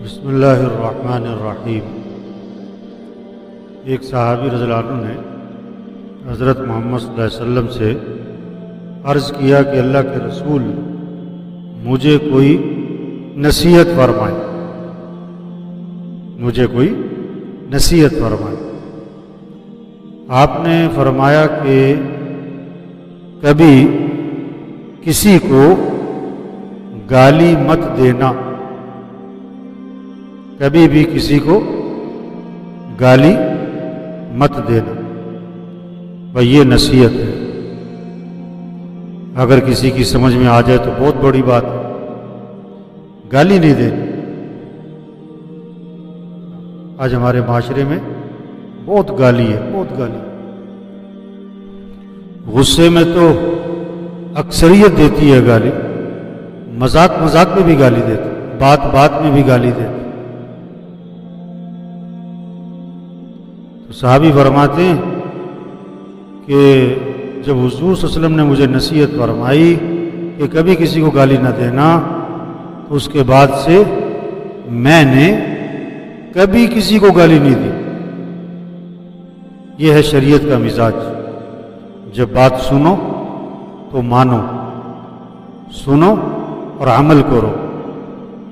بسم اللہ الرحمن الرحیم۔ ایک صحابی رضی اللہ عنہ نے حضرت محمد صلی اللہ علیہ وسلم سے عرض کیا کہ اللہ کے رسول مجھے کوئی نصیحت فرمائے، مجھے کوئی نصیحت فرمائے۔ آپ نے فرمایا کہ کبھی کسی کو گالی مت دینا، کبھی بھی کسی کو گالی مت دینا، بھائی یہ نصیحت ہے۔ اگر کسی کی سمجھ میں آ جائے تو بہت بڑی بات ہے، گالی نہیں دینی۔ آج ہمارے معاشرے میں بہت گالی ہے، بہت گالی۔ غصے میں تو اکثریت دیتی ہے گالی، مذاق مذاق میں بھی گالی دیتی، بات بات میں بھی گالی دیتی۔ تو صحابی فرماتے ہیں کہ جب حضور صلی اللہ علیہ وسلم نے مجھے نصیحت فرمائی کہ کبھی کسی کو گالی نہ دینا، تو اس کے بعد سے میں نے کبھی کسی کو گالی نہیں دی۔ یہ ہے شریعت کا مزاج۔ جب بات سنو تو مانو، سنو اور عمل کرو۔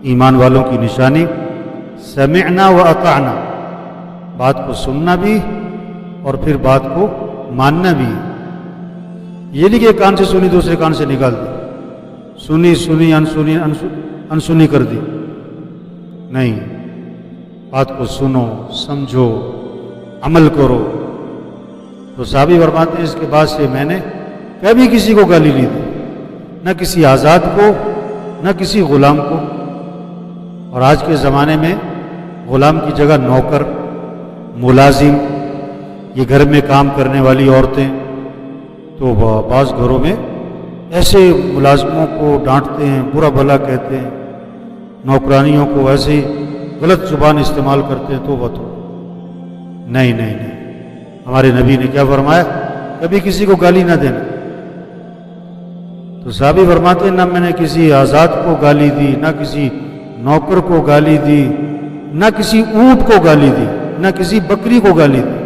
ایمان والوں کی نشانی سمعنا و اطعنا، بات کو سننا بھی اور پھر بات کو ماننا بھی۔ یہ نہیں کہ ایک کان سے سنی دوسرے کان سے نکال دی، سنی سنی انسنی انسنی کر دی، نہیں، بات کو سنو، سمجھو، عمل کرو۔ تو صحابی فرماتے ہیں اس کے بعد سے میں نے کبھی کسی کو گالی نہیں دی، نہ کسی آزاد کو، نہ کسی غلام کو۔ اور آج کے زمانے میں غلام کی جگہ نوکر، ملازم، یہ گھر میں کام کرنے والی عورتیں، تو بعض گھروں میں ایسے ملازموں کو ڈانٹتے ہیں، برا بھلا کہتے ہیں، نوکرانیوں کو ایسے ہی غلط زبان استعمال کرتے ہیں۔ تو نہیں نہیں نہیں، ہمارے نبی نے کیا فرمایا؟ کبھی کسی کو گالی نہ دینا۔ تو صحابی فرماتے ہیں نہ میں نے کسی آزاد کو گالی دی، نہ کسی نوکر کو گالی دی، نہ کسی اونٹ کو گالی دی، نہ کسی بکری کو گالی دی۔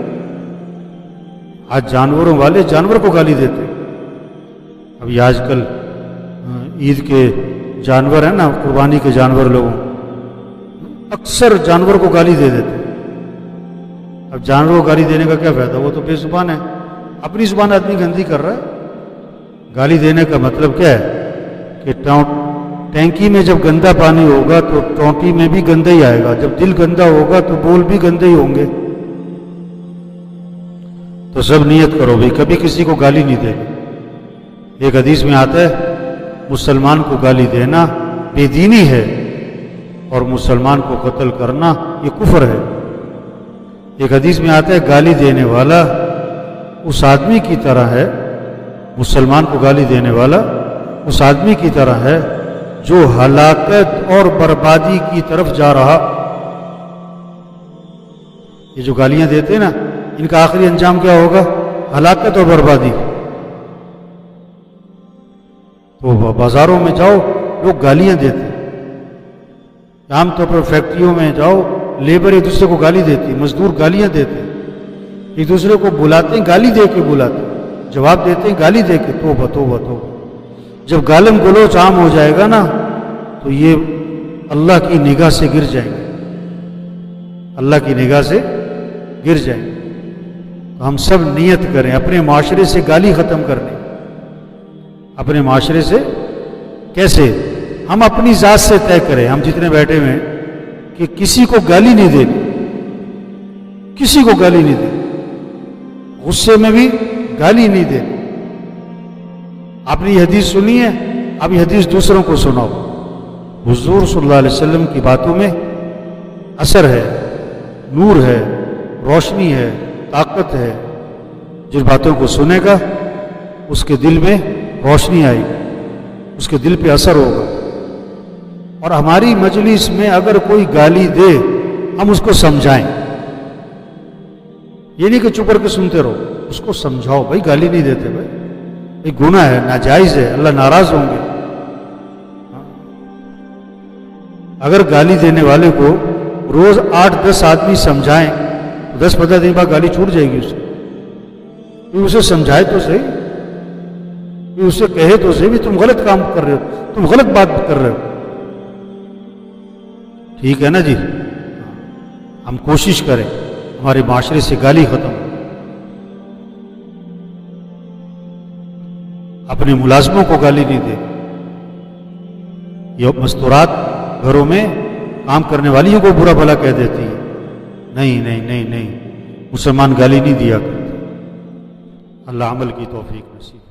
آج جانوروں والے جانور کو گالی دیتے۔ اب یہ آج کل عید کے جانور ہیں نا، قربانی کے جانور، لوگوں اکثر جانور کو گالی دے دیتے۔ اب جانور کو گالی دینے کا کیا فائدہ؟ وہ تو بے زبان ہے، اپنی زبان آدمی گندی کر رہا ہے۔ گالی دینے کا مطلب کیا ہے کہ ٹینکی میں جب گندا پانی ہوگا تو ٹونٹی میں بھی گندا ہی آئے گا، جب دل گندا ہوگا تو بول بھی گندے ہی ہوں گے۔ تو سب نیت کرو بھائی کبھی کسی کو گالی نہیں دے۔ ایک حدیث میں آتا ہے مسلمان کو گالی دینا بے دینی ہے، اور مسلمان کو قتل کرنا یہ کفر ہے۔ ایک حدیث میں آتا ہے گالی دینے والا اس آدمی کی طرح ہے، مسلمان کو گالی دینے والا اس آدمی کی طرح ہے جو ہلاکت اور بربادی کی طرف جا رہا۔ یہ جو گالیاں دیتے ہیں نا، ان کا آخری انجام کیا ہوگا؟ ہلاکت اور بربادی۔ تو بازاروں میں جاؤ، لوگ گالیاں دیتے ہیں۔ عام طور پر فیکٹریوں میں جاؤ، لیبر ایک دوسرے کو گالی دیتی، مزدور گالیاں دیتے ہیں، ایک دوسرے کو بلاتے ہیں، گالی دے کے بلاتے ہیں، جواب دیتے ہیں گالی دے کے۔ توبہ توبہ توبہ۔ جب گالم گلوچ عام ہو جائے گا نا تو یہ اللہ کی نگاہ سے گر جائیں گے، اللہ کی نگاہ سے گر جائیں گے۔ تو ہم سب نیت کریں اپنے معاشرے سے گالی ختم کرنے۔ اپنے معاشرے سے کیسے؟ ہم اپنی ذات سے طے کریں، ہم جتنے بیٹھے ہوئے ہیں، کہ کسی کو گالی نہیں دینی، کسی کو گالی نہیں دینی، غصے میں بھی گالی نہیں دینی۔ آپ نے یہ حدیث سنی ہے، اب یہ حدیث دوسروں کو سناؤ۔ حضور صلی اللہ علیہ وسلم کی باتوں میں اثر ہے، نور ہے، روشنی ہے، طاقت ہے۔ جن باتوں کو سنے گا اس کے دل میں روشنی آئے گی، اس کے دل پہ اثر ہوگا۔ اور ہماری مجلس میں اگر کوئی گالی دے ہم اس کو سمجھائیں، یہ نہیں کہ چپ کر کے سنتے رہو، اس کو سمجھاؤ بھائی گالی نہیں دیتے، بھائی یہ گناہ ہے، ناجائز ہے، اللہ ناراض ہوں گے۔ اگر گالی دینے والے کو روز 8-10 آدمی سمجھائیں تو 10-15 دن بعد گالی چھوٹ جائے گی اسے. اسے سمجھائے تو صحیح، اسے کہے تو صحیح بھی تم غلط کام کر رہے ہو، تم غلط بات کر رہے ہو. ٹھیک ہے نا جی؟ ہم کوشش کریں ہمارے معاشرے سے گالی ختم ہو. اپنے ملازموں کو گالی نہیں دے. یہ مستورات گھروں میں کام کرنے والیوں کو برا بھلا کہہ دیتی ہے. نہیں نہیں نہیں نہیں، مسلمان گالی نہیں دیا کرتے. اللہ عمل کی توفیق نصیب.